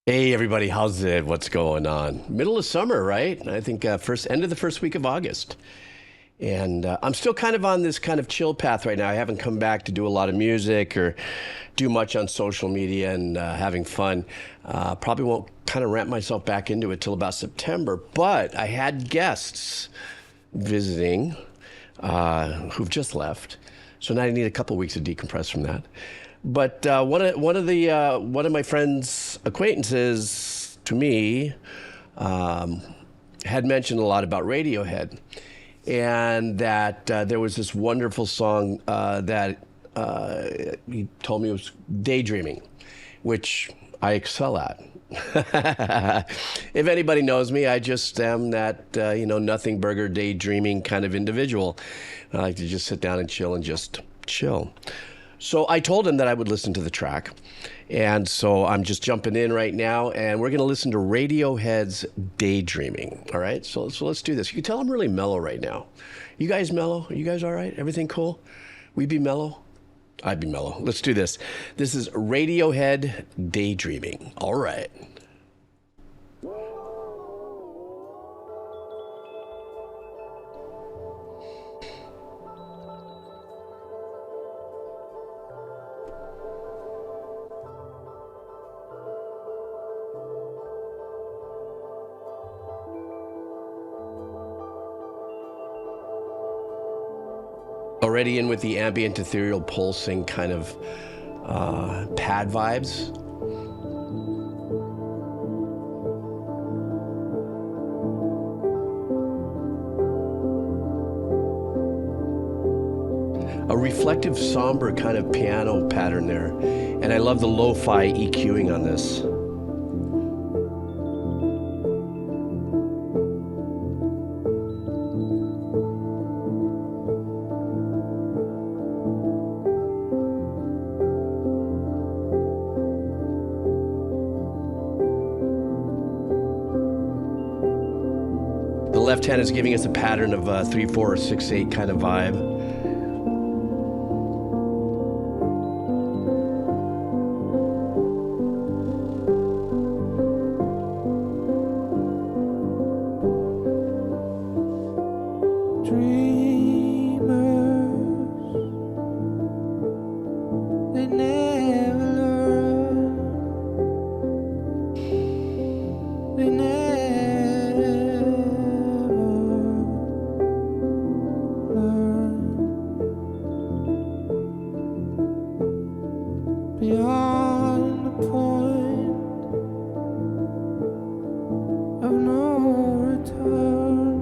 Hey everybody, how's it? What's going on? Middle of summer, right? I think first end of the first week of August, and I'm still kind of on this kind of chill path right now. I haven't come back to do a lot of music or do much on social media and having fun. Probably won't kind of ramp myself back into it till about September. But I had guests visiting who've just left, so now I need a couple weeks to decompress from that. But one of my friends' acquaintances to me had mentioned a lot about Radiohead, and that there was this wonderful song that he told me was Daydreaming, which I excel at. If anybody knows me, I just am that nothing burger daydreaming kind of individual. I like to just sit down and chill and just chill. So I told him that I would listen to the track. And so I'm just jumping in right now, and we're going to listen to Radiohead's Daydreaming. All right? So let's do this. You can tell I'm really mellow right now. You guys mellow? Are you guys all right? Everything cool? We be mellow? I'd be mellow. Let's do this. This is Radiohead Daydreaming. All right. Already in with the ambient ethereal pulsing kind of pad vibes. A reflective, somber kind of piano pattern there. And I love the lo-fi EQing on this. The left hand is giving us a pattern of 3/4 or 6/8 kind of vibe. Beyond the point of no return,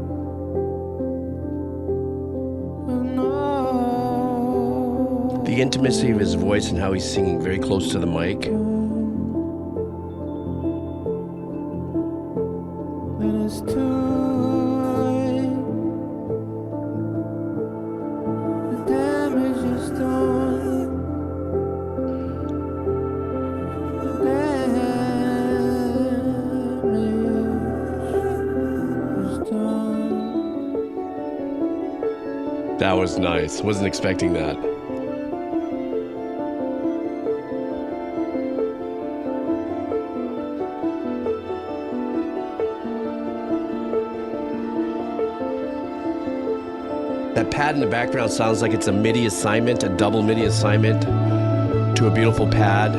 of no. The intimacy of his voice and how he's singing very close to the mic. Then it's too late. The damage is done. That was nice. Wasn't expecting that. That pad in the background sounds like it's a MIDI assignment, a double MIDI assignment to a beautiful pad.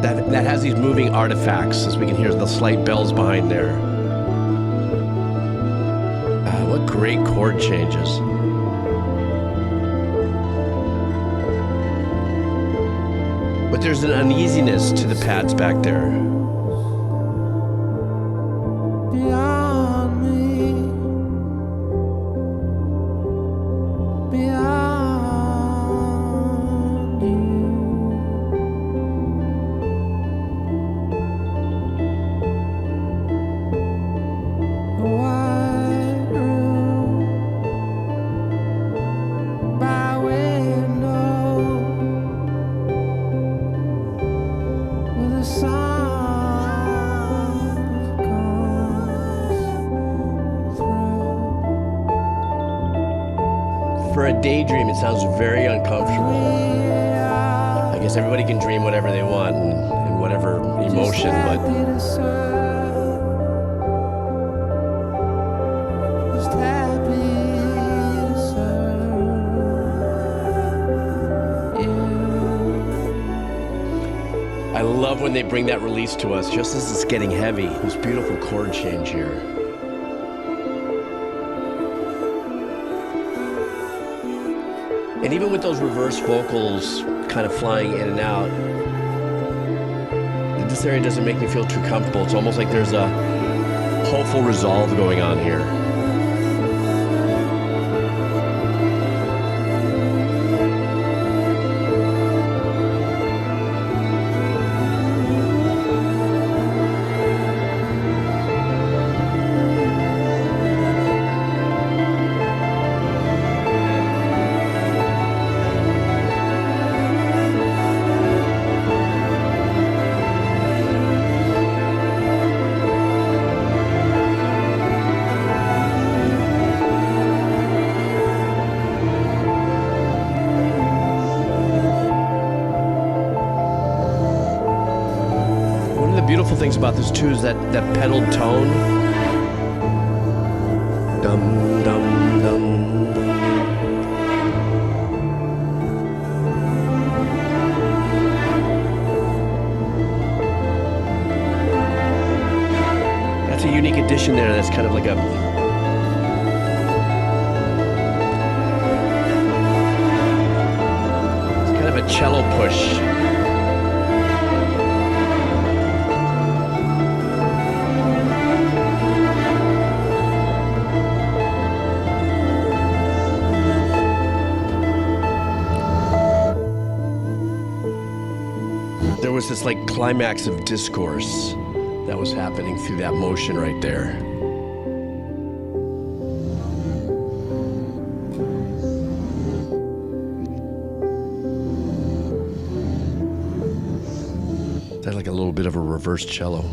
That has these moving artifacts, as we can hear the slight bells behind there. What great chord changes. But there's an uneasiness to the pads back there. Beyond me, beyond you. A wide room by window with a sound comes through. For a daydream, it sounds very uncomfortable. I guess guess everybody can dream whatever they want and whatever emotion, but Just happy to serve you. I love when they bring that release to us just as it's getting heavy. This beautiful chord change here. And even with those reverse vocals kind of flying in and out, this area doesn't make me feel too comfortable. It's almost like there's a hopeful resolve going on here. Beautiful things about this too is that pedaled tone. Dum dum dum. That's a unique addition there. That's kind of like a cello push. There was this like climax of discourse that was happening through that motion right there. That's like a little bit of a reverse cello.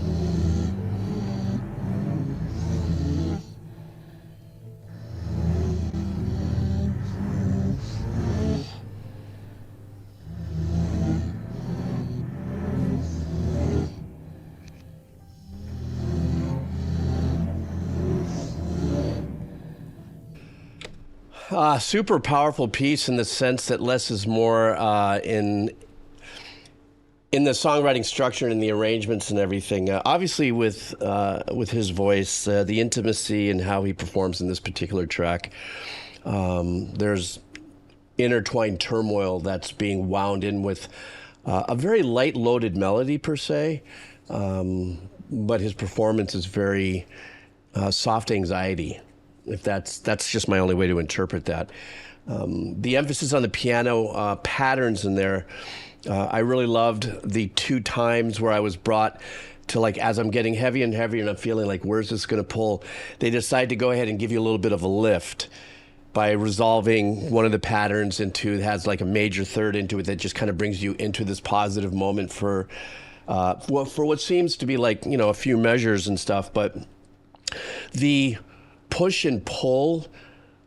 Super powerful piece in the sense that less is more in the songwriting structure and in the arrangements and everything. Obviously, with his voice, the intimacy and how he performs in this particular track, there's intertwined turmoil that's being wound in with a very light-loaded melody per se, but his performance is very soft anxiety. If that's just my only way to interpret that. The emphasis on the piano patterns in there, I really loved the two times where I was brought to, like, as I'm getting heavier and heavier and I'm feeling like, where's this going to pull? They decide to go ahead and give you a little bit of a lift by resolving one of the patterns into, it has like a major third into it that just kind of brings you into this positive moment for what seems to be like, you know, a few measures and stuff. But the push and pull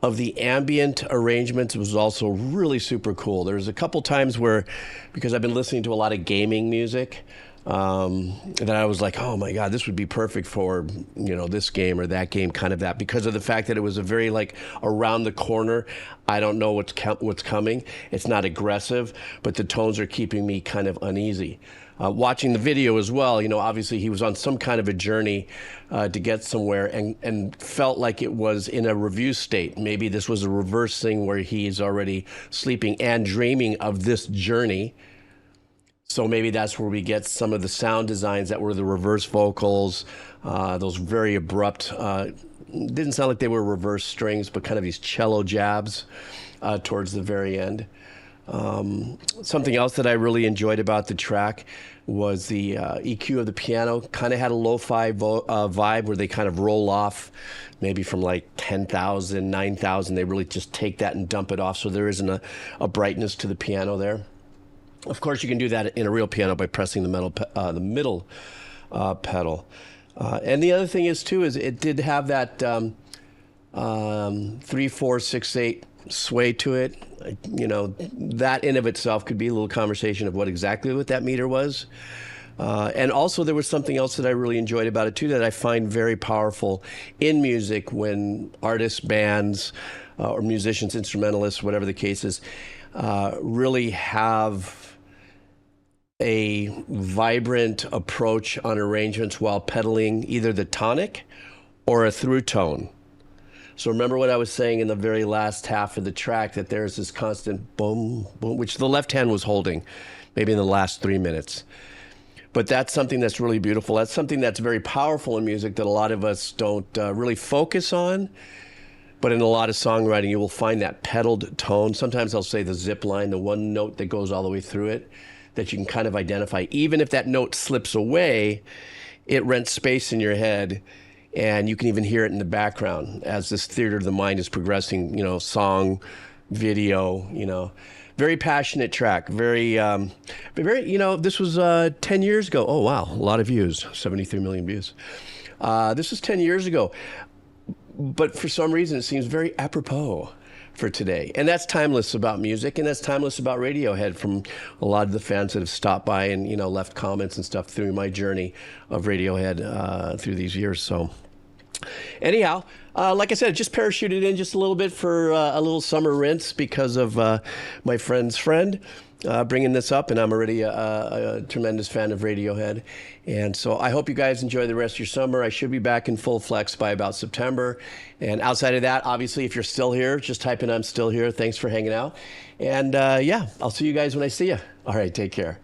of the ambient arrangements was also really super cool. There's a couple times where, because I've been listening to a lot of gaming music, that I was like, oh my God, this would be perfect for, you know, this game or that game, kind of that, because of the fact that it was a very like around the corner. I don't know what's coming. It's not aggressive, but the tones are keeping me kind of uneasy. Watching the video as well, you know, obviously he was on some kind of a journey to get somewhere and felt like it was in a review state. Maybe this was a reverse thing where he's already sleeping and dreaming of this journey. So maybe that's where we get some of the sound designs that were the reverse vocals, those very abrupt, didn't sound like they were reverse strings, but kind of these cello jabs towards the very end. Something else that I really enjoyed about the track was the EQ of the piano. Kind of had a lo-fi vibe where they kind of roll off maybe from like 10,000, 9,000. They really just take that and dump it off, so there isn't a brightness to the piano there. Of course, you can do that in a real piano by pressing the middle pedal. And the other thing is, too, is it did have that 3, 4, 6, 8 sway to it. That in of itself could be a little conversation of what exactly what that meter was. And also there was something else that I really enjoyed about it too that I find very powerful in music when artists, bands, or musicians, instrumentalists, whatever the case is, really have a vibrant approach on arrangements while pedaling either the tonic or a through tone. So remember what I was saying in the very last half of the track, that there's this constant boom, boom, which the left hand was holding maybe in the last 3 minutes. But that's something that's really beautiful. That's something that's very powerful in music that a lot of us don't really focus on. But in a lot of songwriting, you will find that pedaled tone. Sometimes I'll say the zip line, the one note that goes all the way through it, that you can kind of identify. Even if that note slips away, it rents space in your head, and you can even hear it in the background as this theater of the mind is progressing, song, video, Very passionate track, very, this was 10 years ago. Oh, wow, a lot of views, 73 million views. This was 10 years ago. But for some reason, it seems very apropos for today. And that's timeless about music, and that's timeless about Radiohead from a lot of the fans that have stopped by and, left comments and stuff through my journey of Radiohead through these years. So anyhow, like I said, I just parachuted in just a little bit for a little summer rinse because of my friend's friend bringing this up, and I'm already a tremendous fan of Radiohead. And so I hope you guys enjoy the rest of your summer. I should be back in full flex by about September. And outside of that, obviously, if you're still here, just type in I'm still here. Thanks for hanging out. And yeah, I'll see you guys when I see you. All right, take care.